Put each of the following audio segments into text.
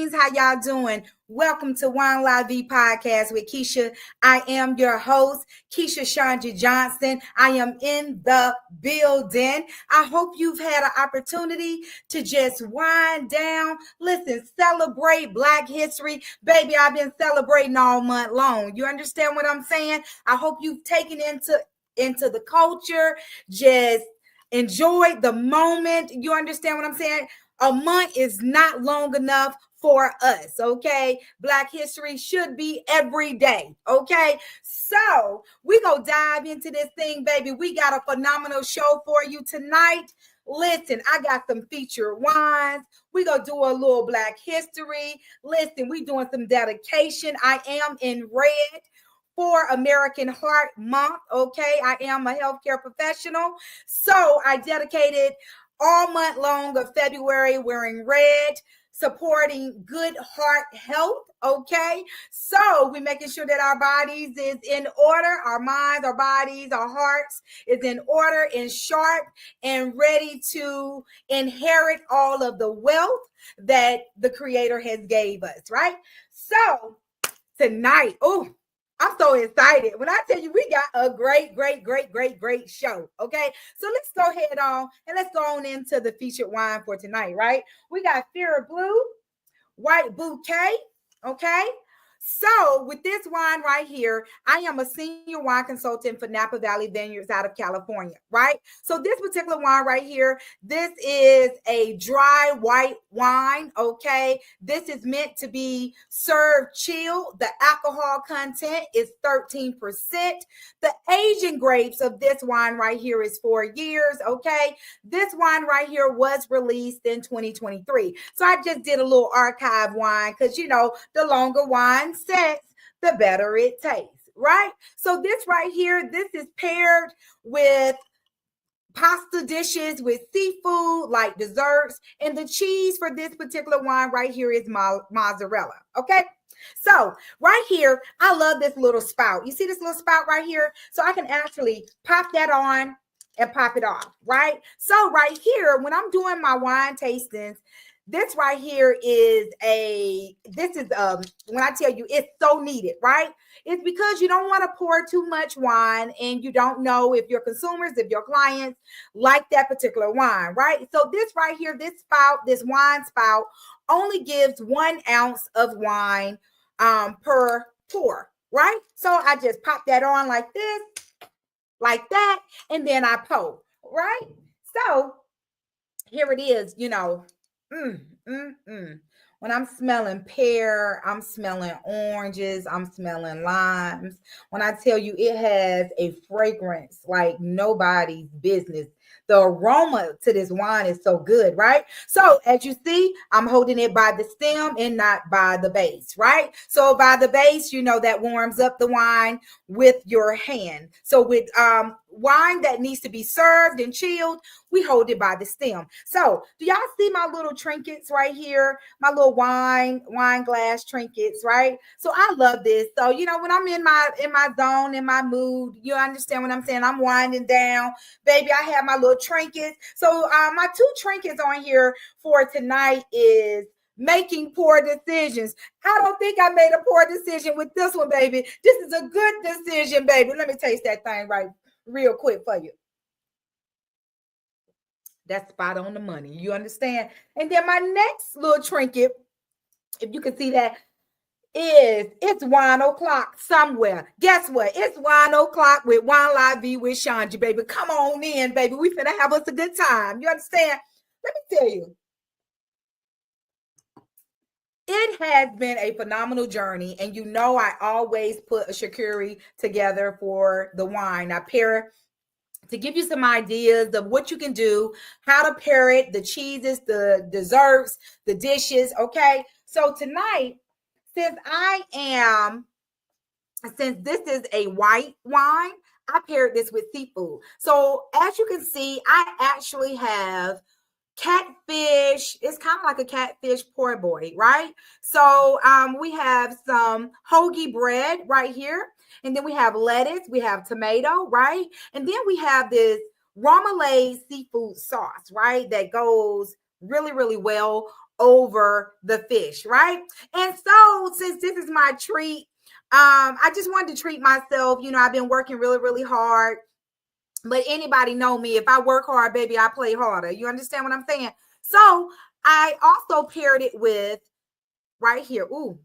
queens. How y'all doing? Welcome to Wine La Vie podcast with Keisha. I am your host, Keisha ShonGee Johnson. I am in the building. I hope you've had an opportunity to just wind down. Listen, celebrate Black History. Baby, I've been celebrating all month long. You understand what I'm saying? I hope you've taken into the culture. Just enjoy the moment. You understand what I'm saying? A month is not long enough for us, okay? Black history should be every day, okay? So we're going to dive into this thing, baby. We got a phenomenal show for you tonight. Listen, I got some featured wines. We're going to do a little Black history. Listen, we doing some dedication. I am in red for American Heart Month, okay? I am a healthcare professional. So I dedicated all month long of February wearing red, supporting good heart health, okay? So we're making sure that our bodies is in order, our minds, our bodies, our hearts is in order and sharp and ready to inherit all of the wealth that the Creator has gave us, right? So tonight, I'm so excited. When I tell you, we got a great show. Okay. So let's go ahead on and let's go on into the featured wine for tonight, right? We got Fear Blue, White Bouquet. Okay. So with this wine right here, I am a senior wine consultant for Napa Valley Vineyards out of California, right? So this particular wine right here, this is a dry white wine, okay? This is meant to be served chilled. The alcohol content is 13%. The aging grapes of this wine right here is 4 years, okay? This wine right here was released in 2023. So I just did a little archive wine because, you know, the longer wine sets, the better it tastes, right? So this right here, this is paired with pasta dishes, with seafood, like desserts, and the cheese for this particular wine right here is mozzarella, okay? So right here, I love this little spout. You see this little spout right here? So I can actually pop that on and pop it off, right? So right here, when I'm doing my wine tastings, this right here is when I tell you it's so needed, right? It's because you don't want to pour too much wine and you don't know if your consumers, if your clients like that particular wine, right? So this right here, this wine spout only gives 1 ounce of wine per pour, right? So I just pop that on like this, like that, and then I pour, right? So here it is, you know. When I'm smelling pear, I'm smelling oranges, I'm smelling limes. When I tell you it has a fragrance like nobody's business. The aroma to this wine is so good, right? So as you see, I'm holding it by the stem and not by the base, right? So by the base, you know, that warms up the wine with your hand. So with wine that needs to be served and chilled, we hold it by the stem. So do y'all see my little trinkets right here? My little wine glass trinkets, right? So I love this. So, you know, when I'm in my zone, in my mood, you understand what I'm saying? I'm winding down. Baby, I have my little trinkets. So my 2 trinkets on here for tonight is making poor decisions. I don't think I made a poor decision with this one, baby. This is a good decision, baby. Let me taste that thing right real quick for you. That's spot on the money. You understand? And then my next little trinket, if you can see that, it's wine o'clock somewhere. Guess what? It's wine o'clock with Wine La Vie with ShonGee, baby. Come on in, baby. We finna have us a good time. You understand? Let me tell you. It has been a phenomenal journey, and you know I always put a charcuterie together for the wine. I pair to give you some ideas of what you can do, how to pair it, the cheeses, the desserts, the dishes, okay? So tonight, since this is a white wine, I paired this with seafood. So as you can see, I actually have catfish. It's kind of like a catfish po' boy, right? So we have some hoagie bread right here. And then we have lettuce, we have tomato, right? And then we have this remoulade seafood sauce, right? That goes really, really well over the fish, right? And so since this is my treat, I just wanted to treat myself. You know, I've been working really, really hard. But anybody know me, if I work hard, baby, I play harder. You understand what I'm saying? So I also paired it with right here. Ooh,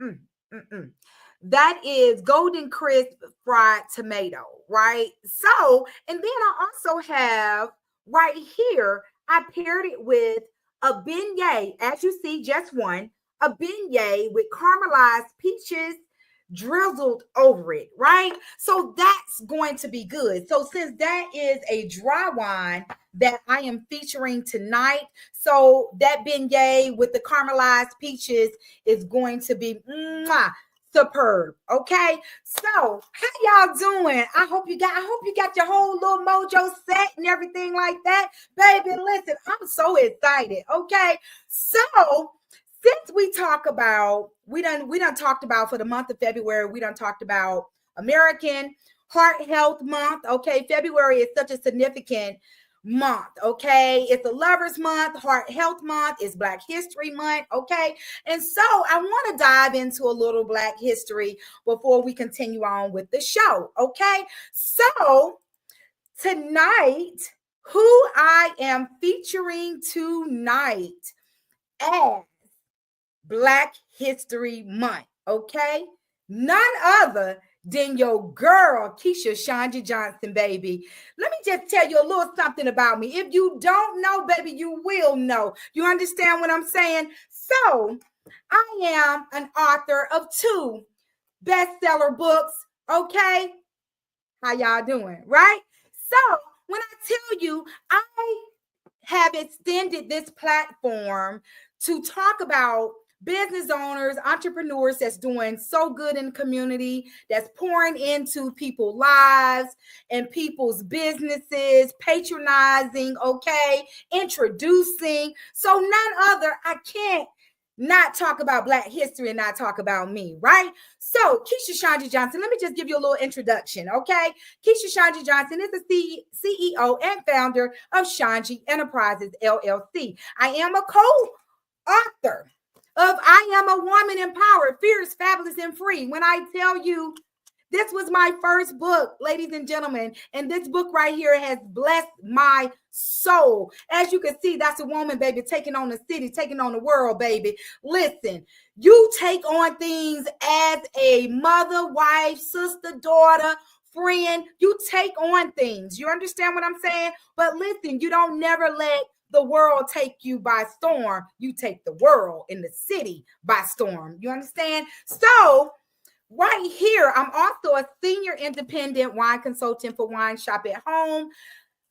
mm, mm, mm. That is golden crisp fried tomato, right? So, and then I also have right here, I paired it with a beignet, as you see, just one, a beignet with caramelized peaches drizzled over it, right? So that's going to be good. So since that is a dry wine that I am featuring tonight, so that beignet with the caramelized peaches is going to be superb. Okay, so how y'all doing? I hope you got your whole little mojo set and everything like that, baby. Listen, I'm so excited. Okay, so since we talk about we done talked about for the month of February, we done talked about American Heart Health Month. Okay, February is such a significant month. Okay, it's a Lovers Month, Heart Health Month, it's Black History Month. Okay, and so I want to dive into a little Black history before we continue on with the show. Okay, so tonight, who I am featuring tonight as Black History Month, okay? None other than your girl, Keisha ShonGee Johnson, baby. Let me just tell you a little something about me. If you don't know, baby, you will know. You understand what I'm saying? So, I am an author of 2 bestseller books, okay? How y'all doing, right? So, when I tell you, I have extended this platform to talk about business owners, entrepreneurs that's doing so good in the community, that's pouring into people's lives and people's businesses, patronizing, okay, introducing. So none other, I can't not talk about Black history and not talk about me, right? So Keisha ShonGee Johnson, let me just give you a little introduction, okay? Keisha ShonGee Johnson is the CEO and founder of ShonGee Enterprises, LLC. I am a co-author of I Am a Woman Empowered, Fierce, Fabulous, and Free. When I tell you, this was my first book, ladies and gentlemen, and this book right here has blessed my soul. As you can see, that's a woman, baby, taking on the city, taking on the world, baby. Listen, you take on things as a mother, wife, sister, daughter, friend. You take on things. You understand what I'm saying? But listen, you don't never let the world take you by storm. You take the world in the city by storm. You understand? So, right here, I'm also a senior independent wine consultant for Wine Shop at Home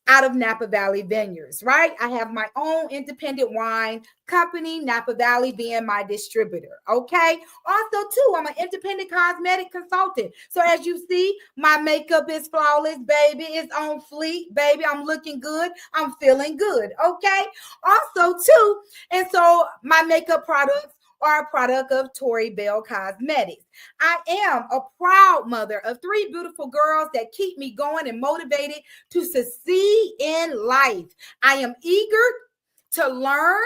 out of Napa Valley Vineyards, right? I have my own independent wine company, Napa Valley being my distributor, okay? Also, too, I'm an independent cosmetic consultant. So as you see, my makeup is flawless, baby. It's on fleek, baby. I'm looking good. I'm feeling good, okay? Also, too, and so my makeup products are a product of Tori Bell Cosmetics. I am a proud mother of 3 beautiful girls that keep me going and motivated to succeed in life. I am eager to learn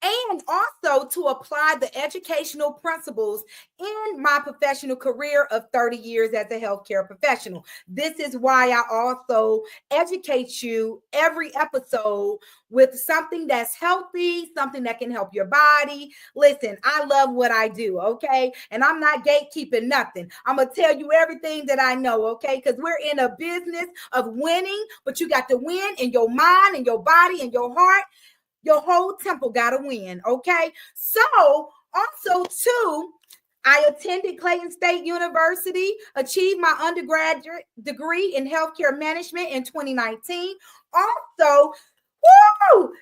and also to apply the educational principles in my professional career of 30 years as a healthcare professional. This is why I also educate you every episode with something that's healthy, something that can help your body. Listen, I love what I do, okay? And I'm not gatekeeping nothing. I'm going to tell you everything that I know, okay? Because we're in a business of winning, but you got to win in your mind and your body and your heart. Your whole temple got to win, okay? So, also, too, I attended Clayton State University, achieved my undergraduate degree in healthcare management in 2019. Also,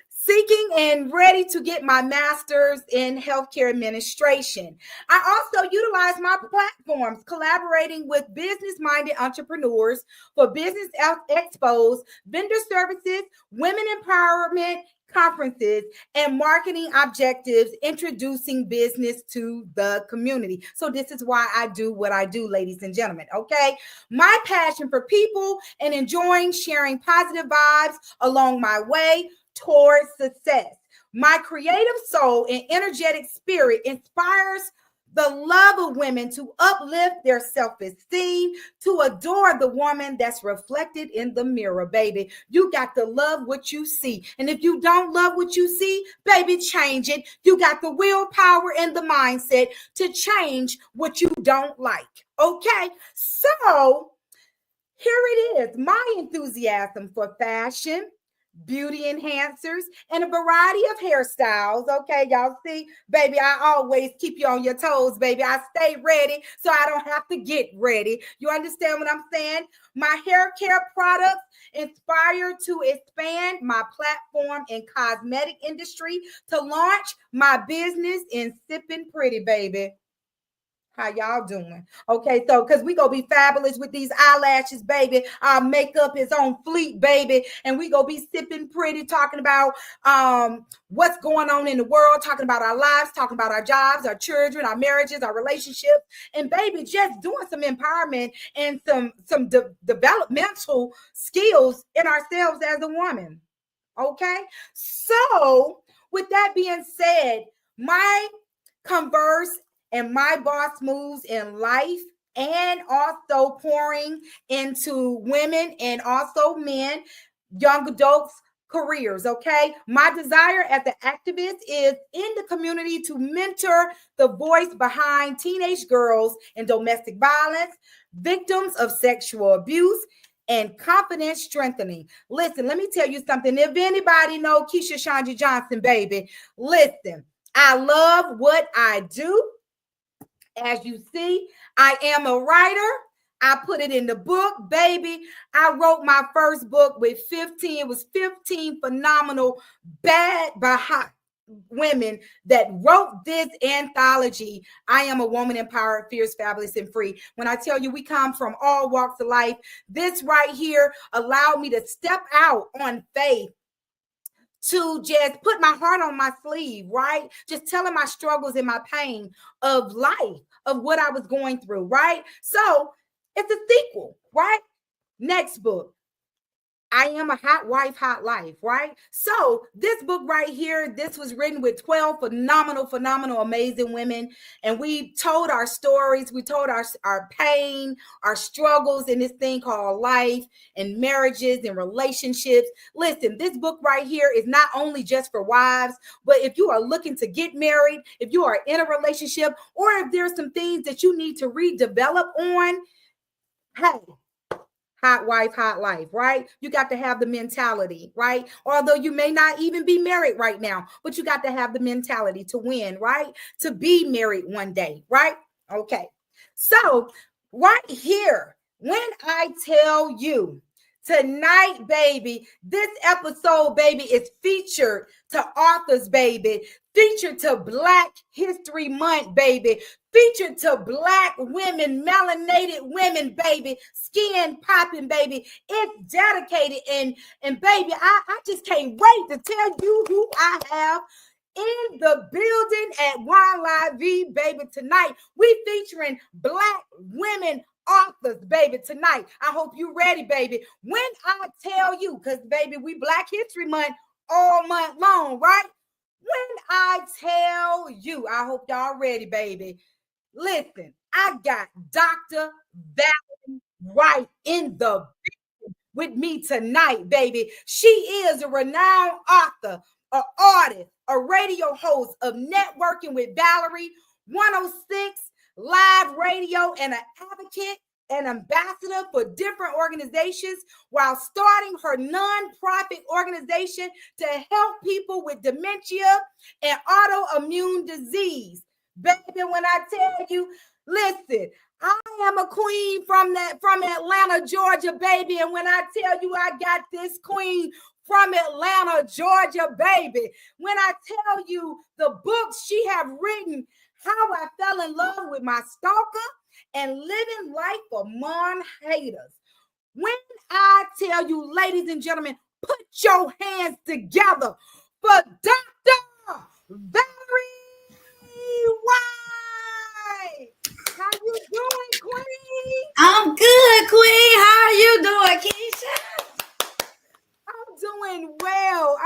seeking and ready to get my master's in healthcare administration. I also utilize my platforms collaborating with business-minded entrepreneurs for business expos, vendor services, women empowerment conferences, and marketing objectives, introducing business to the community. So this is why I do what I do, ladies and gentlemen, okay? My passion for people and enjoying sharing positive vibes along my way towards success. My creative soul and energetic spirit inspires the love of women to uplift their self-esteem, to adore the woman that's reflected in the mirror, baby. You got to love what you see. And if you don't love what you see, baby, change it. You got the willpower and the mindset to change what you don't like. Okay? So here it is, my enthusiasm for fashion, beauty enhancers, and a variety of hairstyles. Okay, y'all see, baby, I always keep you on your toes, baby. I stay ready so I don't have to get ready. You understand what I'm saying? My hair care products inspire to expand my platform in cosmetic industry to launch my business in sipping pretty, baby. How y'all doing? Okay, so because we gonna be fabulous with these eyelashes, baby. Our makeup is on fleek, baby, and we gonna be sipping pretty, talking about what's going on in the world, talking about our lives, talking about our jobs, our children, our marriages, our relationships, and baby, just doing some empowerment and some developmental skills in ourselves as a woman. Okay, so with that being said, my converse and my boss moves in life, and also pouring into women and also men, young adults careers. Okay, my desire as an activist is in the community to mentor the voice behind teenage girls in domestic violence, victims of sexual abuse, and confidence strengthening. Listen, let me tell you something. If anybody know Keisha ShonGee Johnson, baby, listen, I love what I do. As you see, I am a writer. I put it in the book, baby. I wrote my first book with 15. It was 15 phenomenal, bad but hot women that wrote this anthology. I am a woman empowered, fierce, fabulous, and free. When I tell you we come from all walks of life, this right here allowed me to step out on faith, to just put my heart on my sleeve, right? Just telling my struggles and my pain of life, of what I was going through, right? So it's a sequel, right? Next book, I Am a Hot Wife, Hot Life, right? So this book right here, this was written with 12 phenomenal, amazing women. And we told our stories. We told our pain, our struggles in this thing called life and marriages and relationships. Listen, this book right here is not only just for wives, but if you are looking to get married, if you are in a relationship, or if there's some things that you need to redevelop on, hey, hot wife, hot life, right? You got to have the mentality, right? Although you may not even be married right now, but you got to have the mentality to win, right? To be married one day, right? Okay. So right here, when I tell you tonight, baby, this episode, baby, is featured to authors, baby, featured to Black History Month, baby, featured to Black women, melanated women, baby, skin popping, baby. It's dedicated, and baby, I just can't wait to tell you who I have in the building at Wine La Vie, baby. Tonight, we featuring Black women authors, baby, tonight. I hope you ready, baby. When I tell you, because, baby, we Black History Month all month long, right? When I tell you, I hope y'all ready, baby. Listen, I got Dr. Valerie right in the with me tonight, baby. She is a renowned author, an artist, a radio host of Networking with Valerie, 106 Live Radio, and an advocate and ambassador for different organizations, while starting her nonprofit organization to help people with dementia and autoimmune disease. Baby, when I tell you, listen, I am a queen from Atlanta, Georgia, baby. And when I tell you I got this queen from Atlanta, Georgia, baby, when I tell you the books she have written, How I Fell in Love with My Stalker and Living Life Among Haters. When I tell you, ladies and gentlemen, put your hands together for Dr. Valerie White. How you doing, Queen? I'm good, Queen. How are you doing, Keisha?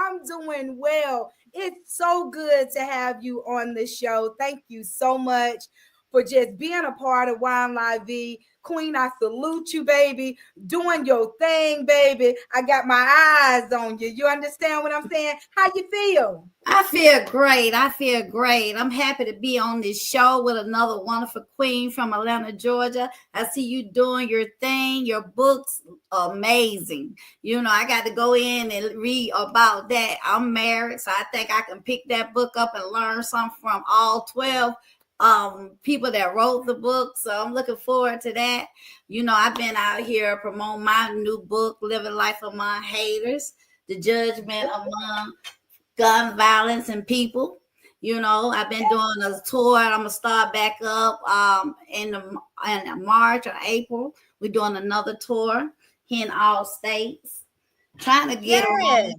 I'm doing well. It's so good to have you on the show. Thank you so much for just being a part of Wine La Vie. Queen, I salute you, baby. Doing your thing, baby. I got my eyes on you. You understand what I'm saying? How you feel? I feel great. I feel great. I'm happy to be on this show with another wonderful queen from Atlanta, Georgia. I see you doing your thing. Your books amazing. I got to go in and read about that. I'm married, so I think I can pick that book up and learn something from all 12 people that wrote the book. So I'm looking forward to that. I've been out here promoting my new book, Living Life Among Haters, The Judgment Among Gun Violence and People. I've been doing a tour. I'm gonna start back up in March or April. We're doing another tour here in all states, trying to get around,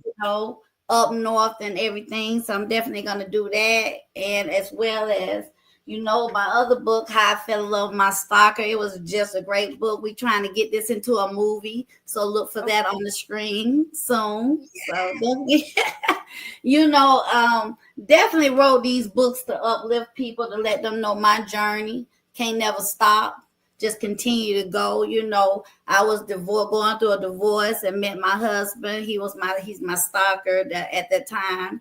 up north and everything. So I'm definitely gonna do that, and as well as my other book, How I Fell in Love with My Stalker. It was just a great book. We're trying to get this into a movie, so look for that on the screen soon. So definitely wrote these books to uplift people, to let them know my journey can't never stop. Just continue to go. I was going through a divorce and met my husband. He's my stalker at that time,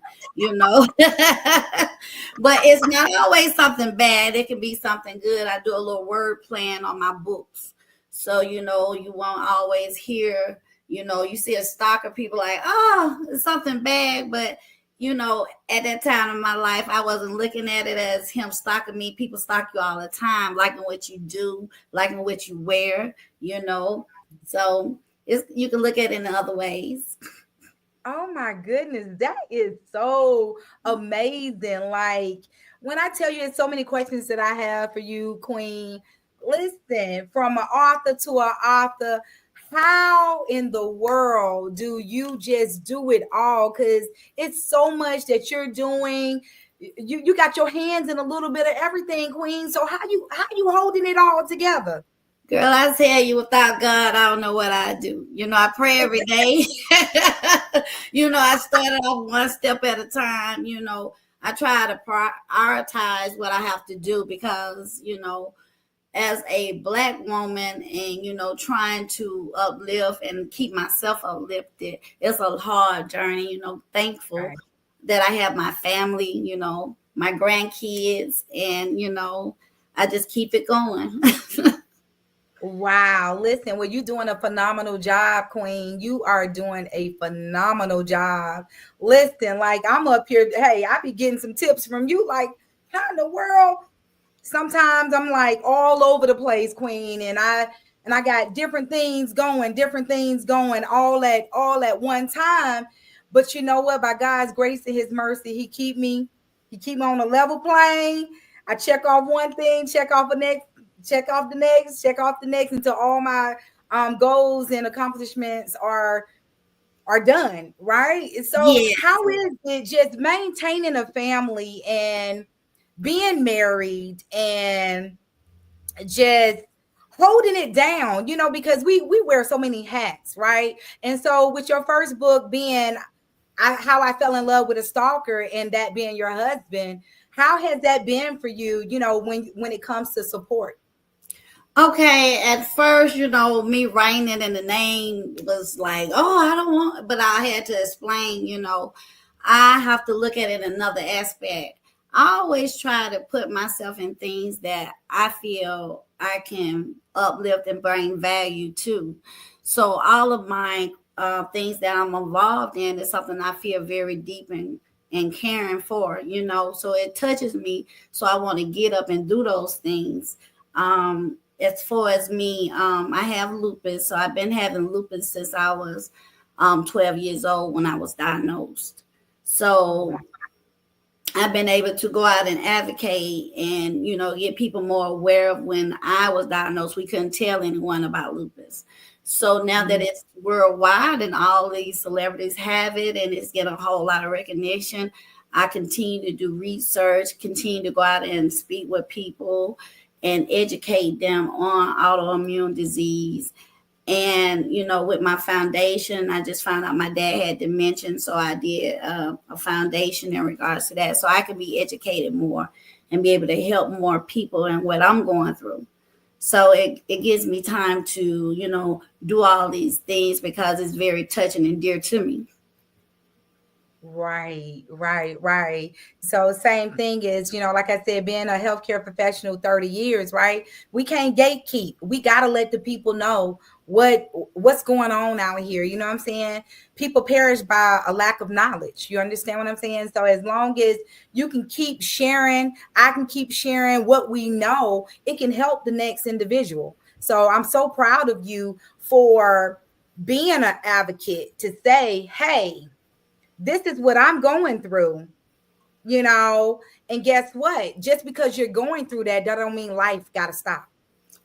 but it's not always something bad. It can be something good. I do a little word playing on my books. So, you won't always hear, you see a stalker, people like, oh, it's something bad. But at that time in my life, I wasn't looking at it as him stalking me. People stalk you all the time, liking what you do, liking what you wear, So you can look at it in other ways. Oh my goodness, that is so amazing. Like, when I tell you, it's so many questions that I have for you, Queen. Listen, from an author to an author, how in the world do you just do it all? Because it's so much that you're doing. You got your hands in a little bit of everything, Queen. So how you holding it all together? Girl, I tell you, without God, I don't know what I do. I pray every day. I started off one step at a time. I try to prioritize what I have to do because, as a Black woman and, trying to uplift and keep myself uplifted, it's a hard journey, thankful Right. that I have my family, my grandkids, and, I just keep it going. Wow. Listen, well, you're doing a phenomenal job, Queen. You are doing a phenomenal job. Listen, like, I'm up here. Hey, I be getting some tips from you. Like, how in the world? Sometimes I'm like all over the place, Queen, and I got different things going all at one time. But you know what? By God's grace and His mercy, He keep me on a level plane. I check off one thing, check off the next, check off the next until all my goals and accomplishments are done, right? So Yeah. how is it just maintaining a family and being married and just holding it down, because we wear so many hats, right? And so with your first book being How I Fell in Love with a Stalker, and that being your husband, how has that been for you, when it comes to support? Okay, at first, me writing it in the name was like, oh, I don't want, but I had to explain, I have to look at it another aspect. I always try to put myself in things that I feel I can uplift and bring value to. So all of my things that I'm involved in is something I feel very deep and caring for, so it touches me. So I want to get up and do those things. As far as me, I have lupus. So I've been having lupus since I was 12 years old when I was diagnosed. So I've been able to go out and advocate and, get people more aware of. When I was diagnosed, we couldn't tell anyone about lupus. So now that it's worldwide and all these celebrities have it and it's getting a whole lot of recognition, I continue to do research, continue to go out and speak with people and educate them on autoimmune disease And, with my foundation, I just found out my dad had dementia. So I did a foundation in regards to that. So I can be educated more and be able to help more people in what I'm going through. So it gives me time to, do all these things because it's very touching and dear to me. Right. So same thing is, like I said, being a healthcare professional 30 years, right? We can't gatekeep. We got to let the people know what's going on out here. You know what I'm saying? People perish by a lack of knowledge. You understand what I'm saying? So as long as you can keep sharing, I can keep sharing what we know, it can help the next individual. So I'm so proud of you for being an advocate to say, hey, this is what I'm going through, and guess what? Just because you're going through that don't mean life got to stop.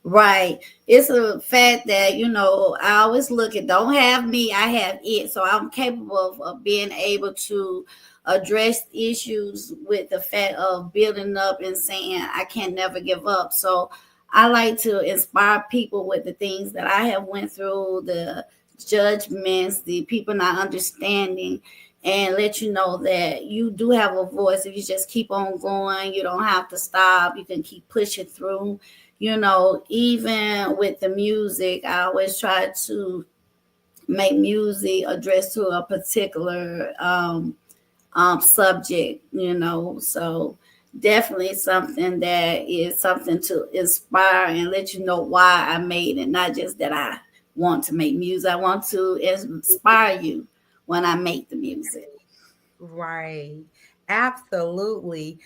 Right. It's a fact that, I always look at don't have me, I have it. So I'm capable of being able to address issues with the fact of building up and saying I can never give up. So I like to inspire people with the things that I have went through, the judgments, the people not understanding, and let you know that you do have a voice. If you just keep on going, you don't have to stop. You can keep pushing through. Even with the music, I always try to make music addressed to a particular subject, so definitely something that is something to inspire and let you know why I made it, not just that I want to make music. I want to inspire you when I make the music. Right. Absolutely.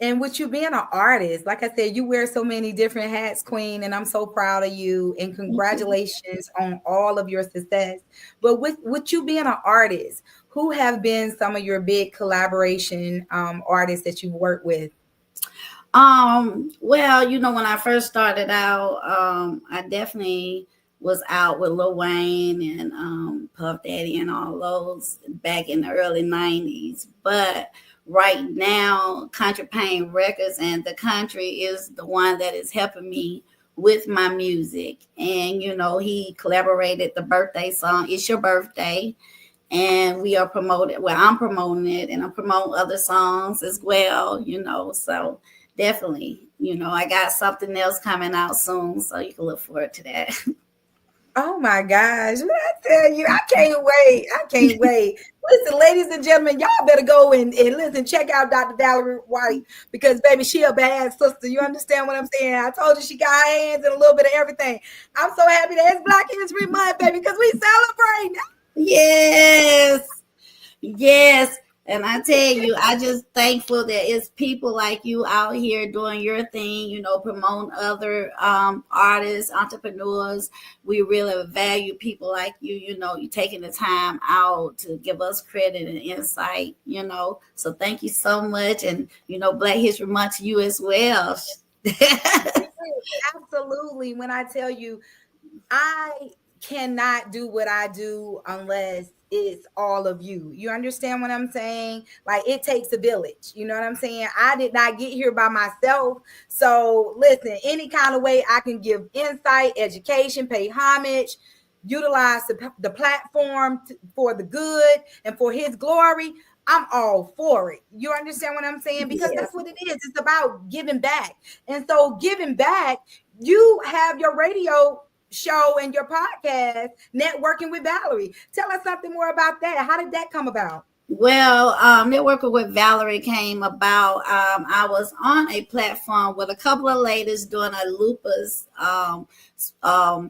And with you being an artist, like I said, you wear so many different hats, Queen, and I'm so proud of you. And congratulations on all of your success. But with you being an artist, who have been some of your big collaboration artists that you've worked with? Well, when I first started out, I definitely was out with Lil Wayne and Puff Daddy and all those back in the early 90s. But right now, Country Pain Records and the country is the one that is helping me with my music. And, he collaborated the birthday song, It's Your Birthday. And we are promoting, well, I'm promoting it and I'm promoting other songs as well, so definitely, I got something else coming out soon. So you can look forward to that. Oh my gosh. What I tell you, I can't wait. I can't wait. Listen, ladies and gentlemen, y'all better go and listen, check out Dr. Valerie White because, baby, she a bad sister. You understand what I'm saying? I told you she got her hands in a little bit of everything. I'm so happy that it's Black History Month, baby, because we celebrate. Yes. And I tell you, I just thankful that it's people like you out here doing your thing, promoting other artists, entrepreneurs. We really value people like you, you taking the time out to give us credit and insight, So thank you so much. And, Black History Month to you as well. Absolutely. When I tell you, I cannot do what I do unless it's all of you. You understand what I'm saying? Like, it takes a village. You know what I'm saying? I did not get here by myself. So listen, any kind of way I can give insight, education, pay homage, utilize the platform for the good and for his glory, I'm all for it. You understand what I'm saying? Because that's what it is. It's about giving back. And so giving back, you have your radio show and your podcast, Networking with Valerie. Tell us something more about that. How did that come about? Well, Networking with Valerie came about. I was on a platform with a couple of ladies doing a lupus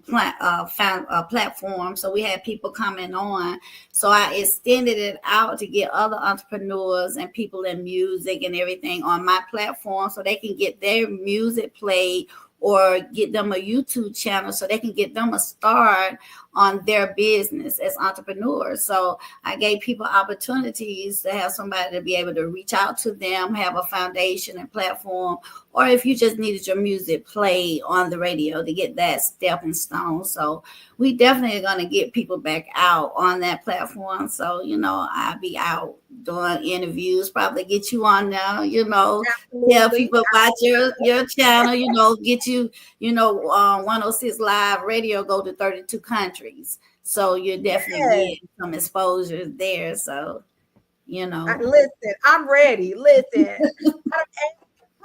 platform. So we had people coming on. So I extended it out to get other entrepreneurs and people in music and everything on my platform so they can get their music played or get them a YouTube channel so they can get them a start on their business as entrepreneurs. So I gave people opportunities to have somebody to be able to reach out to them, have a foundation and platform or if you just needed your music played on the radio to get that stepping stone. So we definitely are going to get people back out on that platform. So, I'll be out doing interviews, probably get you on now, tell Absolutely. people about your channel, get you, 106 Live Radio go to 32 countries. So you're definitely Yes. getting some exposure there. So, Listen, I'm ready. Listen,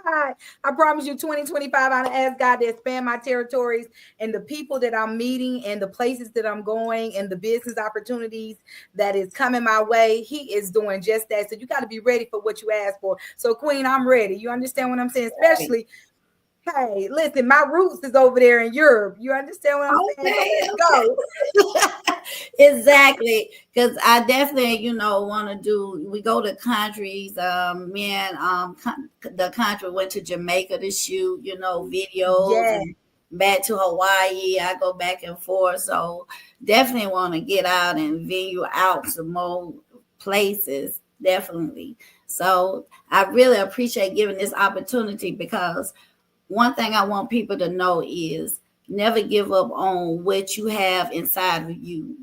God, I promise you 2025, I ask God to expand my territories and the people that I'm meeting and the places that I'm going and the business opportunities that is coming my way. He is doing just that. So you got to be ready for what you ask for. So Queen, I'm ready. You understand what I'm saying? Especially, hey, listen, my roots is over there in Europe. You understand what I'm saying? So okay, let's go. exactly, because I definitely want to do, we go to countries, the country went to Jamaica to shoot videos, Yes. and back to Hawaii. I go back and forth, so definitely want to get out and venue out some more places, definitely. So I really appreciate giving this opportunity, because one thing I want people to know is never give up on what you have inside of you,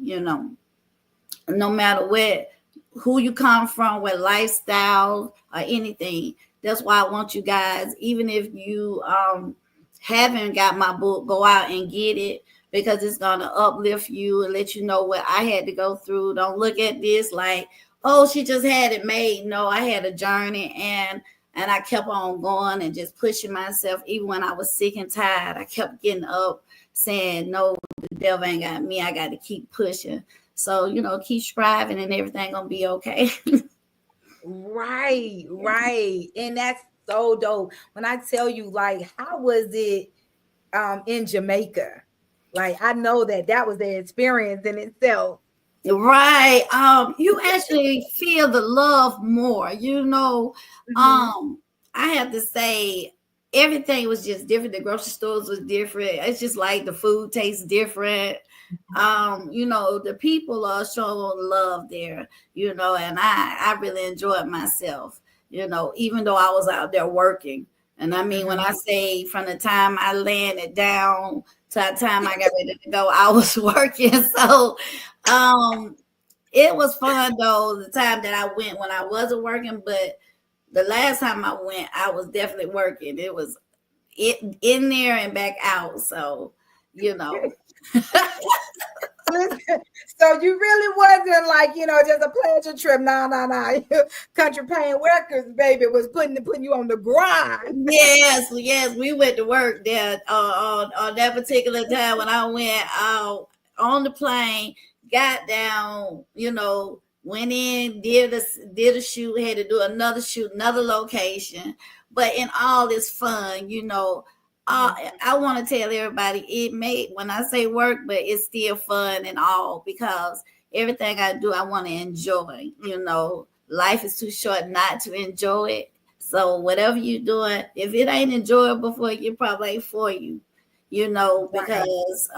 no matter who you come from, what lifestyle or anything. That's why I want you guys, even if you haven't got my book, go out and get it, because it's gonna uplift you and let you know what I had to go through. Don't look at this like, oh, she just had it made. No, I had a journey, and I kept on going and just pushing myself. Even when I was sick and tired, I kept getting up saying, no, the devil ain't got me. I got to keep pushing. So, keep striving and everything gonna be okay. Right, right. And that's so dope. When I tell you, like, how was it in Jamaica? Like, I know that was the experience in itself. Right. You actually feel the love more, Mhm. I have to say everything was just different. The grocery stores was different. It's just like the food tastes different. The people are showing love there, and I really enjoyed myself, even though I was out there working. And I mean, when Mhm. I say from the time I landed down to the time I got ready to go, I was working. So um it was fun though, the time that I went when I wasn't working, but the last time I went, I was definitely working. It was in there and back out. So, you know. Listen, so you really wasn't like, just a pleasure trip. No, no, no. Country Paying Workers, baby, was putting you on the grind. Yes, we went to work there on that particular time when I went on the plane, got down, went in, did a shoot, had to do another shoot, another location. But in all this fun, I want to tell everybody it made, when I say work, but it's still fun and all, because everything I do, I want to enjoy. Life is too short not to enjoy it. So whatever you're doing, if it ain't enjoyable for you, it probably ain't for you. Right. Because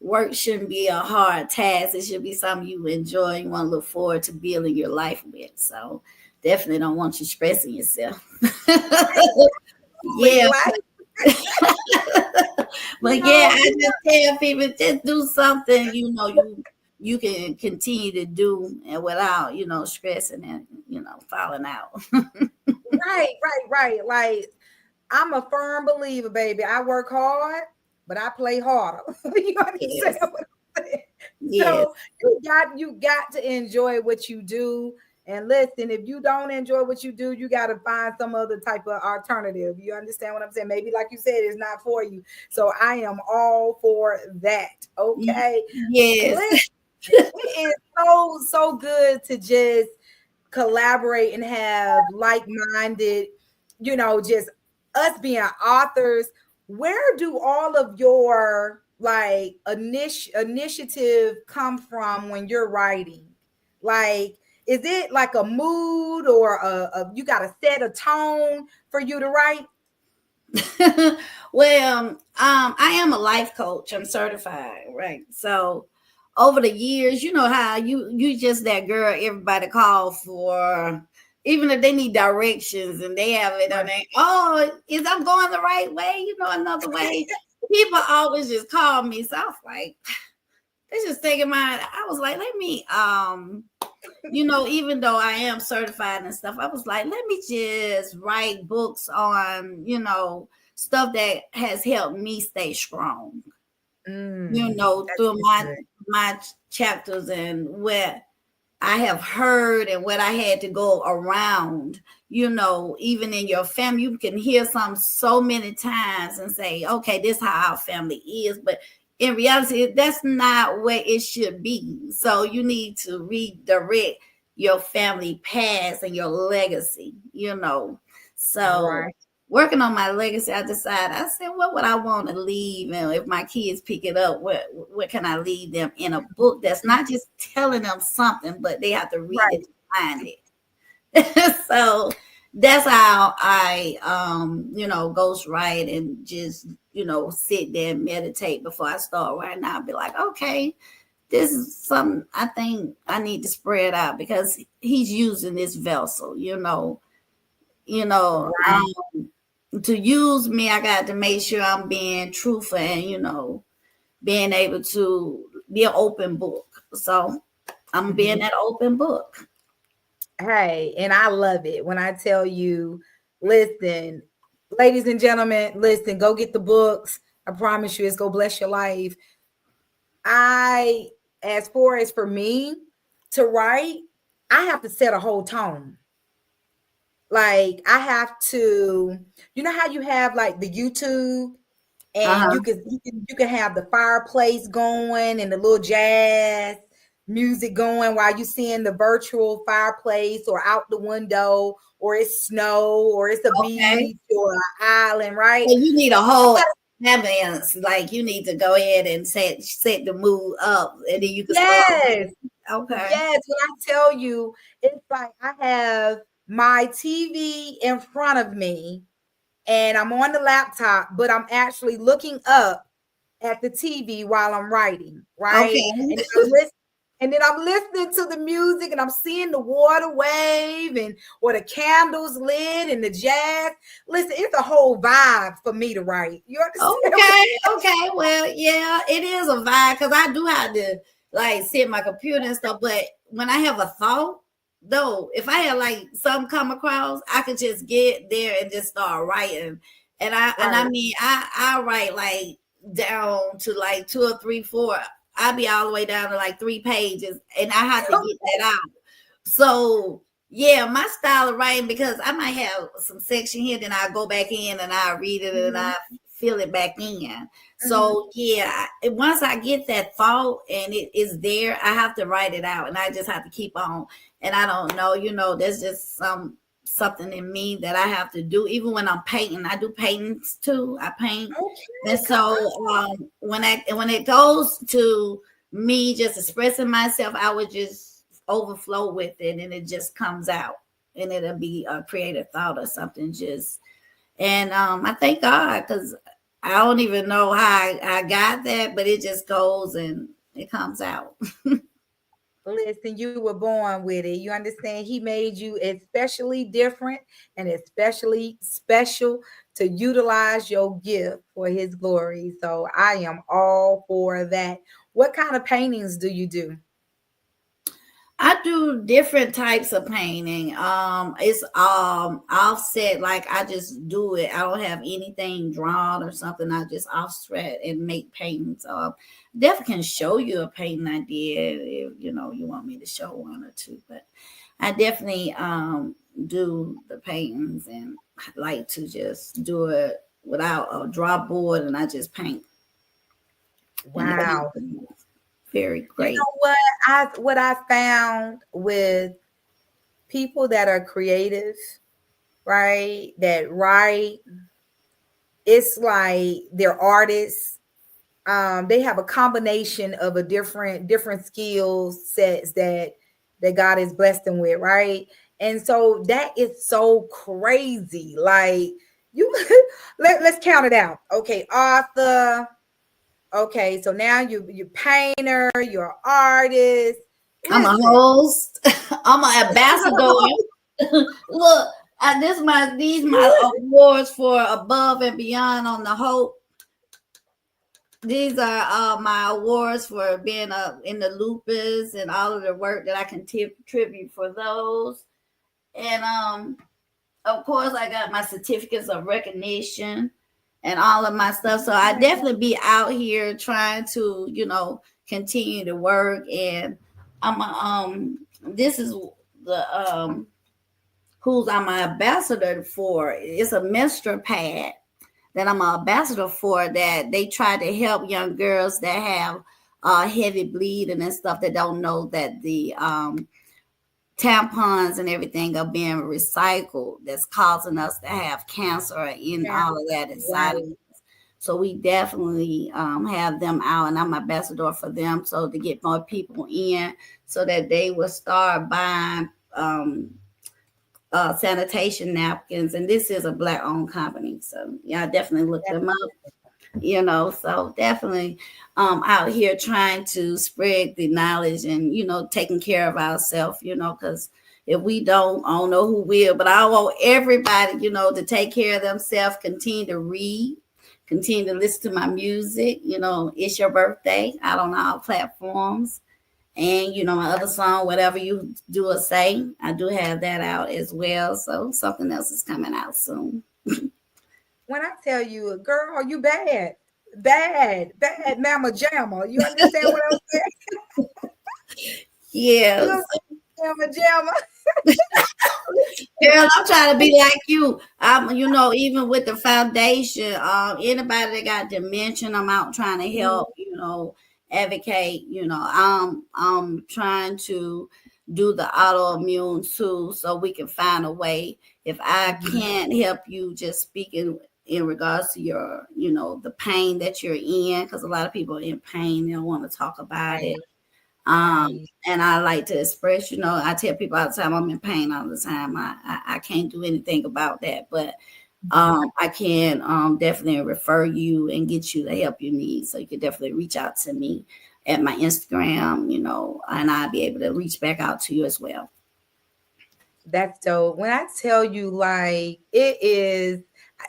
work shouldn't be a hard task. It should be something you enjoy. You want to look forward to building your life with. So definitely don't want you stressing yourself. Yeah, Like, but yeah, I just tell people, just do something you can continue to do, and without stressing and falling out. right, right, right. Like, I'm a firm believer, baby. I work hard, but I play harder. You understand Yes, what I'm saying? yes, So you got to enjoy what you do. And listen, if you don't enjoy what you do, you got to find some other type of alternative. You understand what I'm saying? Maybe, like you said, it's not for you. So I am all for that. Okay. yes. Listen, it is so good to just collaborate and have like-minded, just us being authors. Where do all of your like initiative come from when you're writing? Like, is it like a mood or you got to set a tone for you to write? Well, I am a life coach. I'm certified, right? So over the years, you know how you just that girl everybody call for even if they need directions and they have it on there, oh, is I'm going the right way? Another way. People always just call me. So I was like, they just taking mine. I was like, let me, even though I am certified and stuff, I was like, let me just write books on, stuff that has helped me stay strong. Through my chapters and what I have heard and what I had to go around, even in your family, you can hear something so many times and say, okay, this is how our family is. But in reality, that's not where it should be. So you need to redirect your family past and your legacy, So Right. working on my legacy, I said, what would I want to leave? And if my kids pick it up, what can I leave them in a book that's not just telling them something, but they have to read it to find it. So that's how I, ghostwrite and just, sit there and meditate before I start writing. I'll be like, okay, this is something I think I need to spread out because he's using this vessel, to use me, I got to make sure I'm being truthful and, being able to be an open book. So I'm being that open book. Hey, and I love it when I tell you, listen, ladies and gentlemen, listen, go get the books. I promise you it's going to bless your life. As far as for me to write, I have to set a whole tone. Like I have to, how you have like the YouTube and you can have the fireplace going and the little jazz music going while you seeing the virtual fireplace or out the window or it's snow or it's a beach or an island, right? So you need a whole ambience. Like you need to go ahead and set the mood up and then you can start. Okay. Yes, when I tell you, it's like I have my TV in front of me and I'm on the laptop, but I'm actually looking up at the TV while I'm writing, right? Okay. And then I'm listening to the music and I'm seeing the water wave or the candles lit and the jazz. Listen, it's a whole vibe for me to write. You understand? Okay. Well, yeah, it is a vibe because I do have to like sit my computer and stuff. But when I have a thought, though, if I had like something come across, I could just get there and just start writing. And I write like down to like 2 or 3, 4. I'll be all the way down to like 3 pages and I have to get that out. So yeah, my style of writing, because I might have some section here, then I'll go back in and I'll read it and I fill it back in. So yeah, once I get that thought and it is there, I have to write it out and I just have to keep on. And I don't know, there's just something in me that I have to do. Even when I'm painting, I do paintings too. I paint. Okay. And so when it goes to me just expressing myself, I would just overflow with it and it just comes out and it'll be a creative thought or something and I thank God because I don't even know how I got that, but it just goes and it comes out. Listen, you were born with it. You understand? He made you especially different and especially special to utilize your gift for his glory. So I am all for that. What kind of paintings do you do? I do different types of painting. It's offset, like I just do it. I don't have anything drawn or something. I just offset and make paintings. Definitely can show you a painting I did if you want me to show one or two. But I definitely do the paintings and I like to just do it without a draw board and I just paint. Wow. Very great. You know what I found with people that are creative, right? That write, it's like they're artists. They have a combination of a different skill sets that God has blessed them with, right? And so that is so crazy. Like you let's count it out. Okay, author. Okay, so now you're painter, you're an artist. I'm a host. I'm an ambassador. Look, these my awards for above and beyond on the hope. These are my awards for being in the lupus and all of the work that I contribute for those. And of course, I got my certificates of recognition and all of my stuff. So I definitely be out here trying to, continue to work. And this is the who's I'm an ambassador for. It's a menstrual pad that I'm an ambassador for, that they try to help young girls that have heavy bleeding and stuff, that don't know that the tampons and everything are being recycled, that's causing us to have cancer and Yeah. all of that inside of Right. us. So we definitely have them out, and I'm ambassador for them, so to get more people in, so that they will start buying sanitation napkins. And this is a black owned company, so yeah, I definitely look them up. So definitely out here trying to spread the knowledge, and taking care of ourselves, because if we don't, I don't know who will. But I want everybody, to take care of themselves, continue to read, continue to listen to my music. It's your birthday out on all platforms. And my other song, Whatever You Do or Say, I do have that out as well. So something else is coming out soon. When I tell you, girl, you bad, bad, mama jamma. You understand what I'm saying? You Yes. mama jamma. Girl, I'm trying to be like you. Even with the foundation, anybody that got dementia, I'm out trying to help, advocate. I'm trying to do the autoimmune too, so we can find a way. If I can't help you, just speaking in regards to your, the pain that you're in, because a lot of people are in pain, they don't want to talk about it. Right, right. And I like to express, I tell people all the time, I'm in pain all the time. I can't do anything about that, but I can definitely refer you and get you the help you need. So you can definitely reach out to me at my Instagram, and I'll be able to reach back out to you as well. That's dope. When I tell you, like, it is,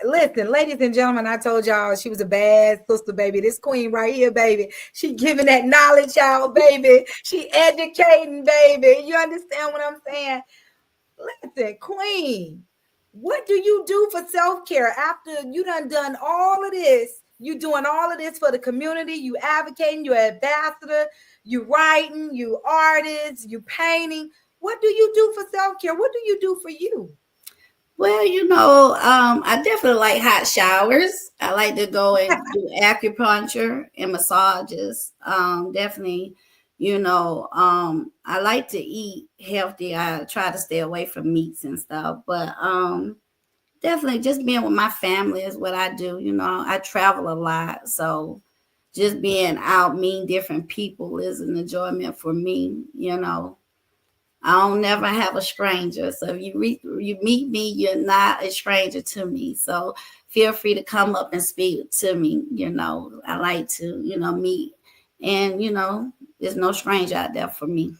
listen, ladies and gentlemen, I told y'all she was a bad sister, baby. This queen right here, baby. She giving that knowledge out, baby. She educating, baby. You understand what I'm saying? Listen, queen, what do you do for self-care after you done all of this? You doing all of this for the community. You advocating, you ambassador, you writing, you artist, you painting. What do you do for self-care? What do you do for you? Well, I definitely like hot showers. I like to go and do acupuncture and massages. Definitely, I like to eat healthy. I try to stay away from meats and stuff, but definitely just being with my family is what I do. I travel a lot, so just being out, meeting different people is an enjoyment for me. I don't never have a stranger. So if you meet me, you're not a stranger to me. So feel free to come up and speak to me. I like to, meet, and there's no stranger out there for me.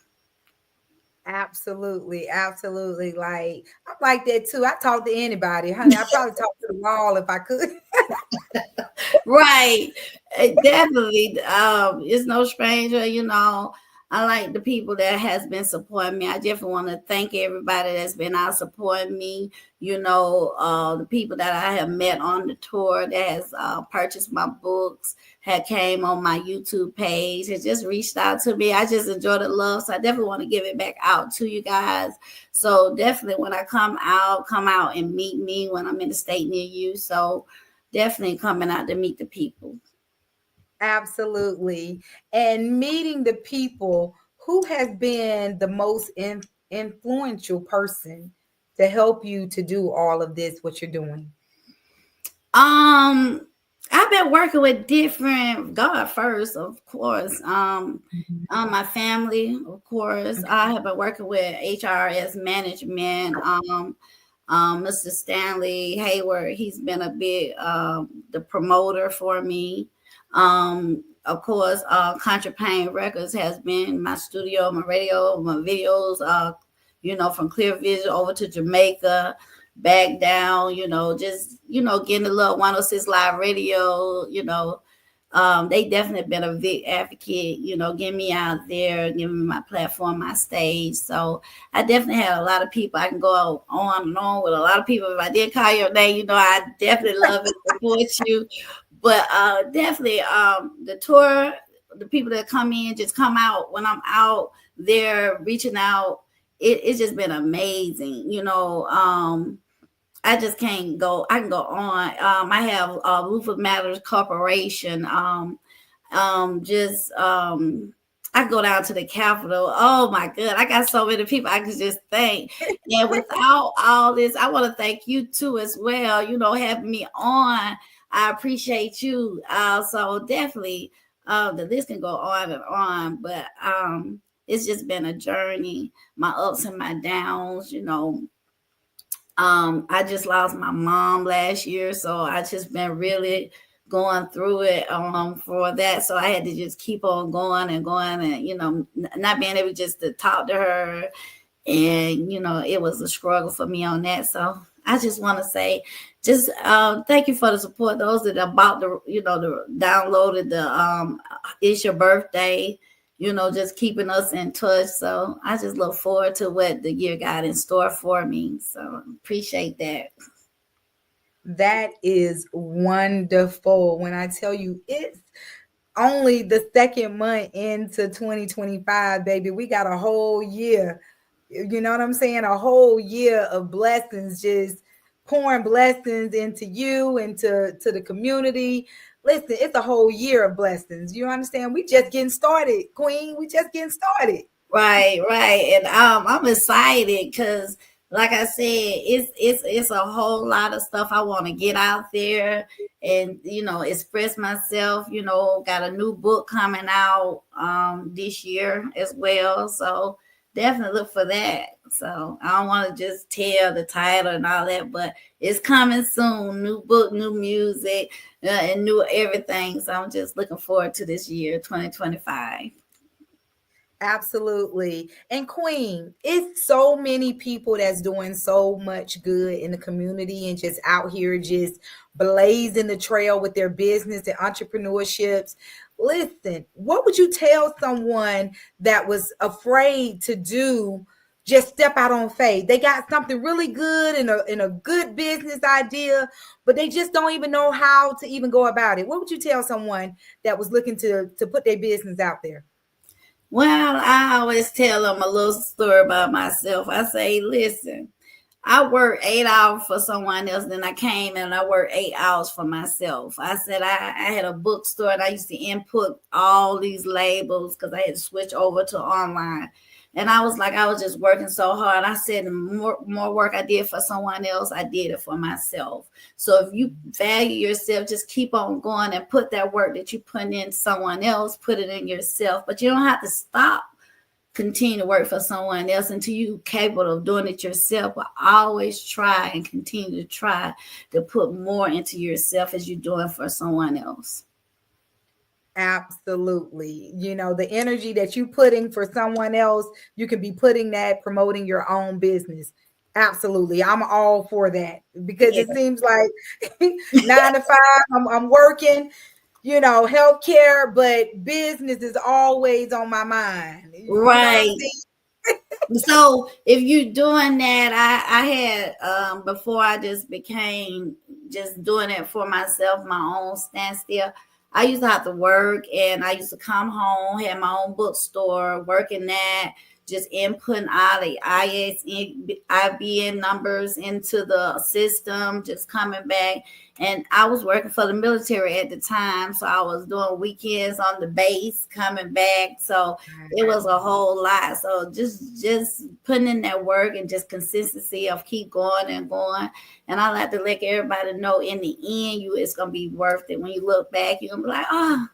Absolutely, absolutely. Like I'm like that too. I talk to anybody, honey. I probably talk to the wall if I could. Right. Definitely. It's no stranger. I like the people that has been supporting me. I definitely want to thank everybody that's been out supporting me. The people that I have met on the tour that has purchased my books, had came on my YouTube page, has just reached out to me. I just enjoy the love. So I definitely want to give it back out to you guys. So definitely when I come out and meet me when I'm in the state near you. So definitely coming out to meet the people. Absolutely. And meeting the people, who has been the most influential person to help you to do all of this, what you're doing? Um, I've been working with different God first, of course. Mhm. My family, of course. I have been working with HRS management. Mr. Stanley Hayward, he's been a big the promoter for me. Of course, Contra Pain Records has been my studio, my radio, my videos, from Clear Vision over to Jamaica, back down, just, getting a little 106 Live Radio, they definitely been a big advocate, getting me out there, giving me my platform, my stage. So I definitely had a lot of people. I can go on and on with a lot of people. If I did call your name, I definitely love and support you. But definitely the tour, the people that come in, just come out when I'm out there reaching out. It's just been amazing, I just can't go. I can go on. I have Roof Matters Corporation. I go down to the Capitol. Oh my God, I got so many people I could just thank. And without all this, I want to thank you too as well. Having me on. I appreciate you. So definitely, the list can go on and on. But it's just been a journey. My ups and my downs. I just lost my mom last year, so I just been really going through it for that. So I had to just keep on going and going, and not being able just to talk to her, and it was a struggle for me on that. So I just want to say, just thank you for the support. Those that about the downloaded the It's Your Birthday. Just keeping us in touch. So I just look forward to what the year got in store for me. So appreciate that. That is wonderful. When I tell you it's only the second month into 2025, baby, we got a whole year. You know what I'm saying? A whole year of blessings, just pouring blessings into you and to the community. Listen, it's a whole year of blessings. You understand? We just getting started, Queen. We just getting started. Right. And I'm excited because, like I said, it's a whole lot of stuff I want to get out there and express myself. Got a new book coming out this year as well. So definitely look for that. So I don't want to just tell the title and all that, but it's coming soon. New book, new music, and new everything. So I'm just looking forward to this year, 2025. Absolutely. And Queen, it's so many people that's doing so much good in the community and just out here just blazing the trail with their business and entrepreneurships. Listen, what would you tell someone that was afraid to do just step out on faith? They got something really good and a good business idea, but they just don't even know how to even go about it. What would you tell someone that was looking to put their business out there? Well, I always tell them a little story about myself. I say, listen, I worked 8 hours for someone else, then I came and I worked 8 hours for myself. I said I had a bookstore and I used to input all these labels because I had to switch over to online. And I was like, I was just working so hard. I said the more work I did for someone else, I did it for myself. So if you value yourself, just keep on going and put that work that you put in someone else, put it in yourself. But you don't have to stop, continue to work for someone else until you're capable of doing it yourself. But always try and continue to try to put more into yourself as you're doing for someone else. Absolutely. The energy that you putting for someone else, you can be putting that promoting your own business. Absolutely. I'm all for that because Yeah. it seems like 9 to 5, I'm working, healthcare, but business is always on my mind. You know what I'm Right. saying? So if you're doing that, I had before I just became just doing it for myself, my own standstill. I used to have to work and I used to come home, had my own bookstore, working that, just inputting all the IBN numbers into the system, just coming back. And I was working for the military at the time. So I was doing weekends on the base, coming back. So it was a whole lot. So just putting in that work and just consistency of keep going and going. And I like to let everybody know in the end, it's gonna be worth it. When you look back, you're gonna be like, oh,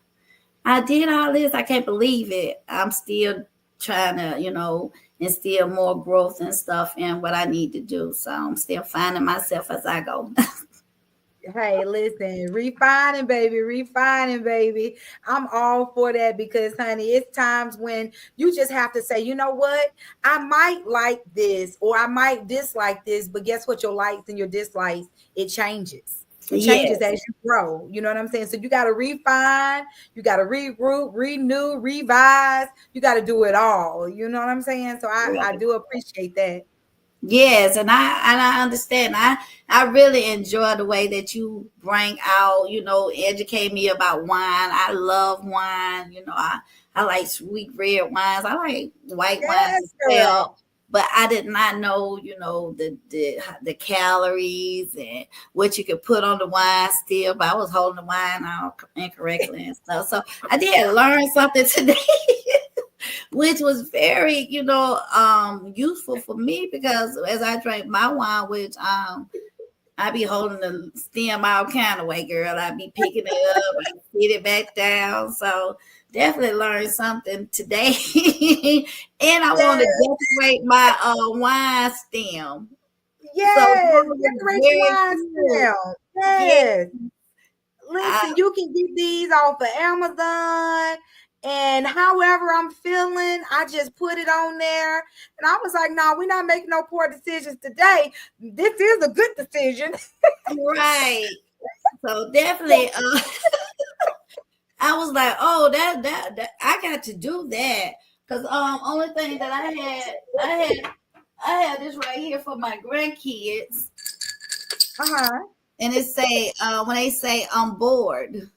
I did all this. I can't believe it. I'm still trying to, instill more growth and stuff in what I need to do. So I'm still finding myself as I go. Hey, listen, refining, baby. I'm all for that because, honey, it's times when you just have to say, you know what? I might like this or I might dislike this, but guess what? Your likes and your dislikes, it changes. It changes Yes, as you grow. You know what I'm saying? So you got to refine, you got to regroup, renew, revise. You got to do it all. You know what I'm saying? So I right. do appreciate that. Yes, and I understand. I really enjoy the way that you bring out, educate me about wine. I love wine. I like sweet red wines. I like white wines as Yes, girl. well. But I did not know, the calories and what you could put on the wine still. But I was holding the wine out incorrectly and stuff. So I did learn something today. Which was very, useful for me because as I drank my wine, which I be holding the stem all kind of way, girl. I be picking it up, I sit it back down. So definitely learned something today. And I want to Yes. decorate my wine stem. So that Yes, was decorate your very wine cool. sale. Yeah. Yes. Listen, you can get these off of Amazon. And however I'm feeling, I just put it on there. And I was like, no, we're not making no poor decisions today. This is a good decision. Right. So definitely I was like, oh, that I got to do that because only thing that I had this right here for my grandkids, Uh-huh. and it say when they say I'm bored,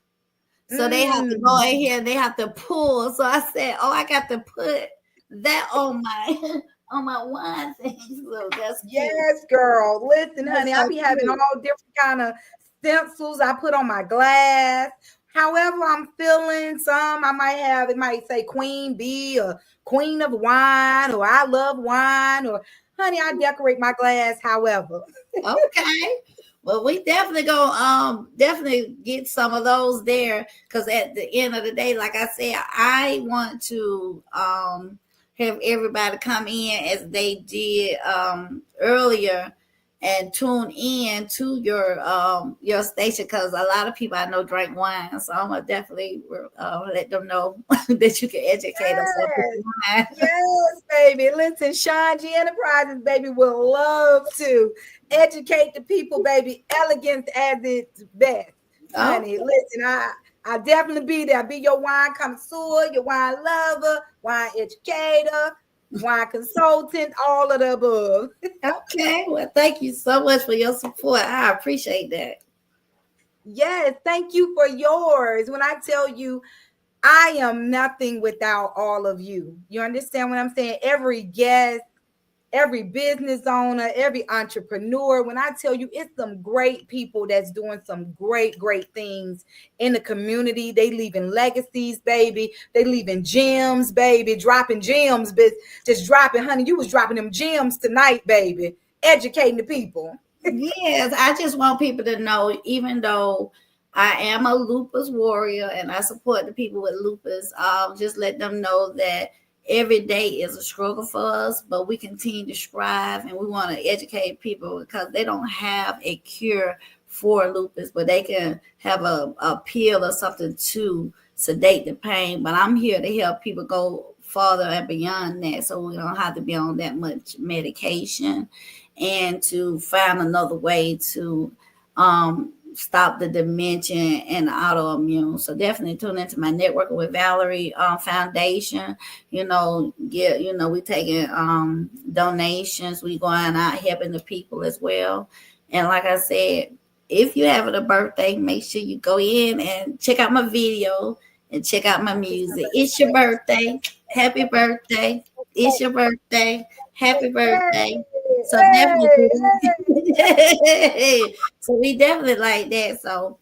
so they have to go Mm. in here and they have to pull. So I said, oh, I got to put that on my on my wine thing. So that's cute. Yes, girl. Listen, That's honey, I so be having cute. all different kind of stencils I put on my glass. However I'm feeling, some I might have, it might say Queen Bee or Queen of Wine or I love wine or honey, I decorate my glass however. Okay. Well, we definitely go definitely get some of those there because at the end of the day, like I said, I want to have everybody come in as they did earlier and tune in to your station because a lot of people I know drink wine, so I'm gonna definitely let them know that you can educate them. So Yes. Yes, baby. Listen, ShonGee Enterprises, baby, will love to educate the people, baby. Elegance at its best. oh, Honey, listen, I definitely be there. Be your wine connoisseur, your wine lover, wine educator, wine consultant, all of the above. okay. Well, thank you so much for your support. I appreciate that. Yes, thank you for yours. When I tell you, I am nothing without all of you. You understand what I'm saying? Every guest, every business owner, every entrepreneur. When I tell you, it's some great people that's doing some great, great things in the community. They leaving legacies, baby. They leaving gems, baby. Dropping gems, but just dropping, honey. You was dropping them gems tonight, baby. Educating the people. Yes, I just want people to know, even though I am a lupus warrior and I support the people with lupus, just let them know that every day is a struggle for us, but we continue to strive and we want to educate people because they don't have a cure for lupus, but they can have a pill or something to sedate the pain. But I'm here to help people go farther and beyond that so we don't have to be on that much medication and to find another way to stop the dementia and the autoimmune. So definitely tune into my Networking with Valerie foundation. We taking donations. We going out helping the people as well. And like I said, if you having a birthday, make sure you go in and check out my video and check out my music. It's your birthday. Happy birthday. It's your birthday. Happy birthday. So Hey, definitely, hey. so we definitely like that. So,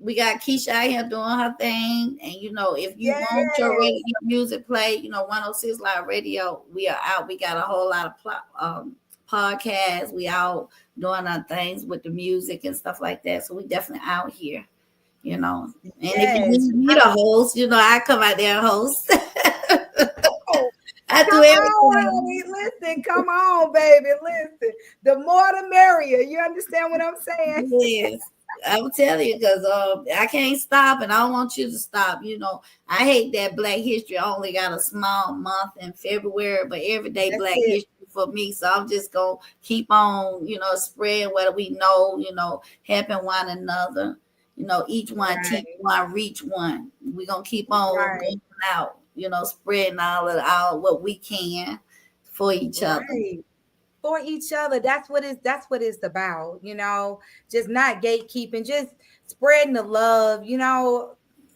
we got Keisha out here doing her thing. And if you want your Yes. radio music play, 106 Live Radio, we are out. We got a whole lot of podcasts. We out doing our things with the music and stuff like that. So we definitely out here. And if you Yes. need me to host, I come out there and host. Oh, I I Come do on, everything. honey. Listen, come on, baby. Listen. The more the merrier. You understand what I'm saying? Yes, I'm telling you, because I can't stop, and I don't want you to stop. I hate that Black History only got a small month in February, but every day That's Black it. History for me. So I'm just gonna keep on, spreading what we know, helping one another. Each one teach Right. one, reach one. We're gonna keep on Right. going out, spreading all what we can for each other. Right. For each other. That's what it's about, just not gatekeeping, just spreading the love.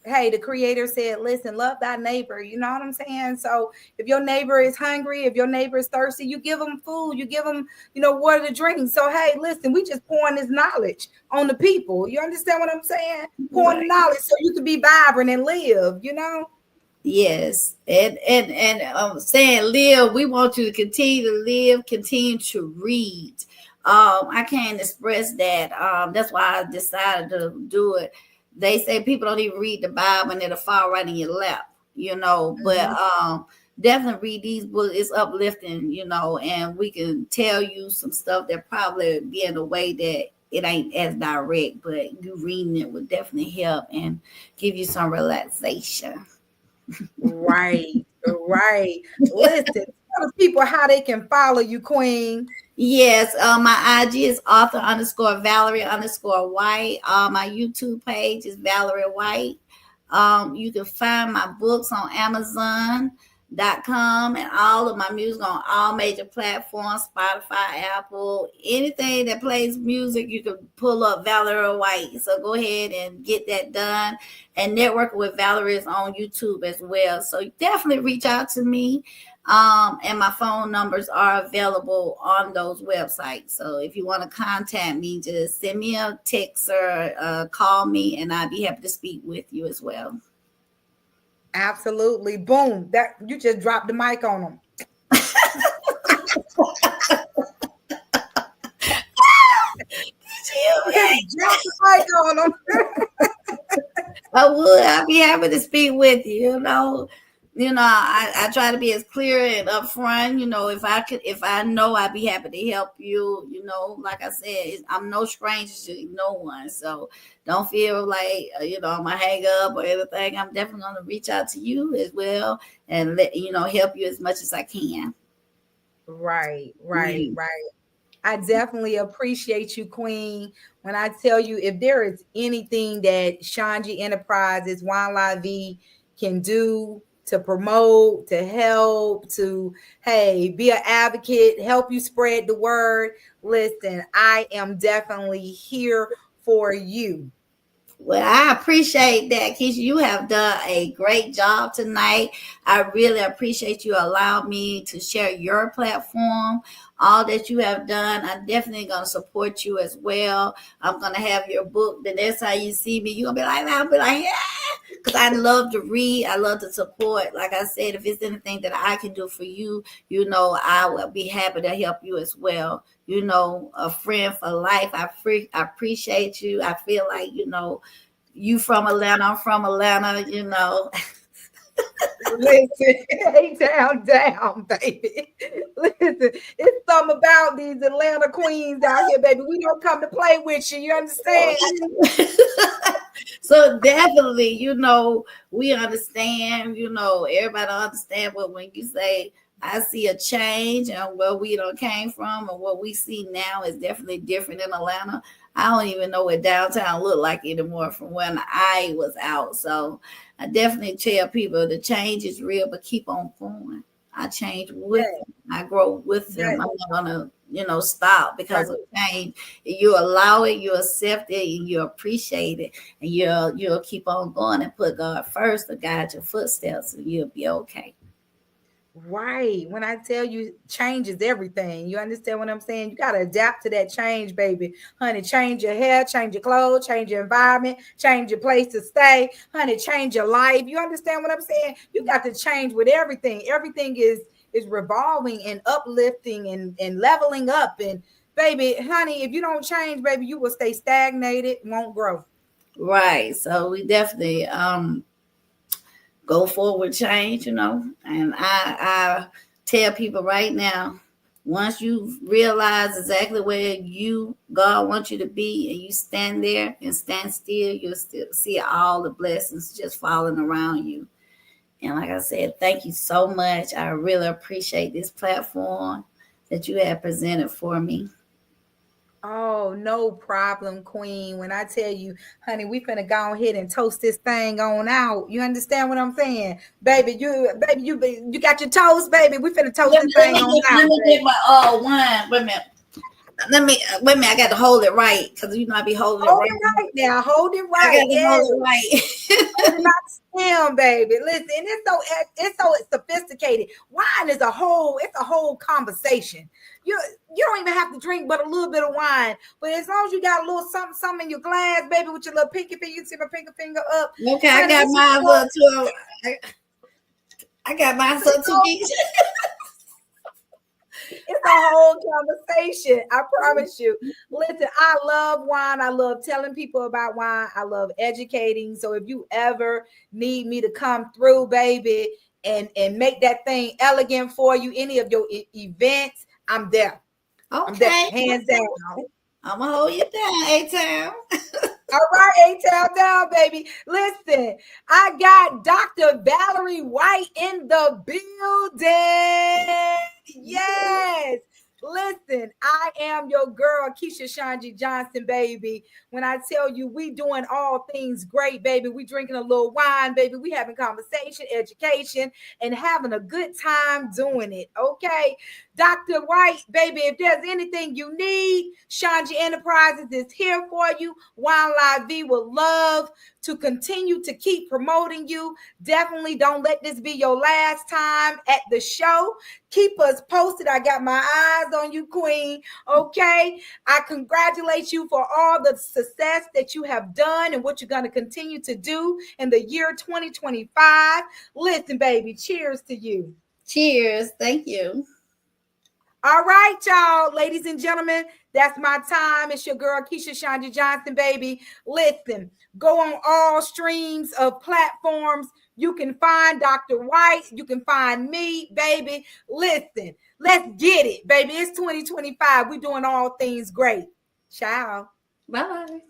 Hey, the creator said, listen, love thy neighbor. You know what I'm saying? So if your neighbor is hungry, if your neighbor is thirsty, you give them food, you give them, water to drink. So hey, listen, we just pouring this knowledge on the people. You understand what I'm saying? Pouring the Right. knowledge so you can be vibrant and live. Yes, and saying live, we want you to continue to live, continue to read. I can't express that. That's why I decided to do it. They say people don't even read the Bible and it'll fall right in your lap, But Mhm. definitely read these books. It's uplifting, and we can tell you some stuff that probably be in a way that it ain't as direct, but you reading it would definitely help and give you some relaxation. Right, right. Listen, tell the people how they can follow you, Queen. Yes, my IG is author underscore Valerie underscore White. My YouTube page is Valerie White. You can find my books on Amazon.com and all of my music on all major platforms, Spotify, Apple, anything that plays music, you can pull up Valerie White. So go ahead and get that done. And networking with Valerie is on YouTube as well. So definitely reach out to me. And my phone numbers are available on those websites. So if you want to contact me, just send me a text or call me, and I'd be happy to speak with you as well. Absolutely. Boom. That you just dropped the mic on them. You just dropped the mic on them. I would. I'd be happy to speak with you. I try to be as clear and upfront. If I know, I'd be happy to help you. Like I said, I'm no stranger to no one. So don't feel like I'm gonna hang up or anything. I'm definitely gonna reach out to you as well and help you as much as I can. Right, right, Yeah. right. I definitely appreciate you, Queen. When I tell you, if there is anything that ShonGee Enterprises, Wine La Vie can do to promote, to help, to, hey, be an advocate, help you spread the word, listen, I am definitely here for you. Well, I appreciate that, Keisha. You have done a great job tonight. I really appreciate you allowing me to share your platform, all that you have done. I'm definitely going to support you as well. I'm going to have your book. The next time you see me, you're going to be like, I'll be like, yeah. Because I love to read. I love to support. Like I said, if it's anything that I can do for you, I will be happy to help you as well. A friend for life. I appreciate you. I feel like, you from Atlanta, I'm from Atlanta. Listen, hey, down, baby. Listen, it's something about these Atlanta queens out here, baby. We don't come to play with you. You understand? So definitely, we understand, everybody understand, but when you say I see a change and where we don't came from and what we see now is definitely different in Atlanta. I don't even know what downtown look like anymore from when I was out. So I definitely tell people the change is real, but keep on going. I change with Yes, them. I grow with them. yes, I'm not gonna, stop right. because of change. You allow it, you accept it, and you appreciate it, and you'll keep on going and put God first to guide your footsteps, and you'll be okay. Right. When I tell you change is everything, you understand what I'm saying? You got to adapt to that change, baby. Honey, change your hair, change your clothes, change your environment, change your place to stay. Honey, change your life. You understand what I'm saying? You got to change with everything. Everything is revolving and uplifting and leveling up. And baby, honey, if you don't change, baby, you will stay stagnated, won't grow. Right. So we definitely go forward change, and I tell people right now, once you realize exactly where God wants you to be, and you stand there and stand still, you'll still see all the blessings just falling around you. And like I said, thank you so much. I really appreciate this platform that you have presented for me. Oh, no problem, Queen. When I tell you, honey, we finna go ahead and toast this thing on out. You understand what I'm saying? Baby, you got your toast, baby. We finna toast this thing on out. Let me get my wine. Wait a minute. Wait a minute. I got to hold it right because I be holding Hold it it right. right now. Hold it I right. got to hold it right. Hold it not stem, baby. Listen, it's so sophisticated. Wine is it's a whole conversation. You don't even have to drink but a little bit of wine. But as long as you got a little something in your glass, baby, with your little pinky finger, you see my pinky finger up. Okay, honey, I got mine up too. I got mine up too. It's a whole conversation. I promise you. Listen, I love wine. I love telling people about wine. I love educating. So if you ever need me to come through, baby, and make that thing elegant for you, any of your events, I'm there. Okay. I'm there, hands down. I'm gonna hold you down, A-Town. All right, A-Town down, baby. Listen, I got Dr. Valerie White in the building. Yes. Listen, I am your girl, Keisha ShonGee Johnson, baby. When I tell you we doing all things great, baby, we drinking a little wine, baby. We having conversation, education, and having a good time doing it, okay? Dr. White, baby, if there's anything you need, ShonGee Enterprises is here for you. Wine La Vie would love to continue to keep promoting you. Definitely don't let this be your last time at the show. Keep us posted. I got my eyes on you, Queen. Okay. I congratulate you for all the success that you have done and what you're going to continue to do in the year 2025. Listen, baby, cheers to you. Cheers. Thank you. All right, y'all, ladies and gentlemen, that's my time. It's your girl, Keisha ShonGee Johnson, baby. Listen, go on all streams of platforms. You can find Dr. White. You can find me, baby. Listen, let's get it, baby. It's 2025. We're doing all things great. Ciao. Bye.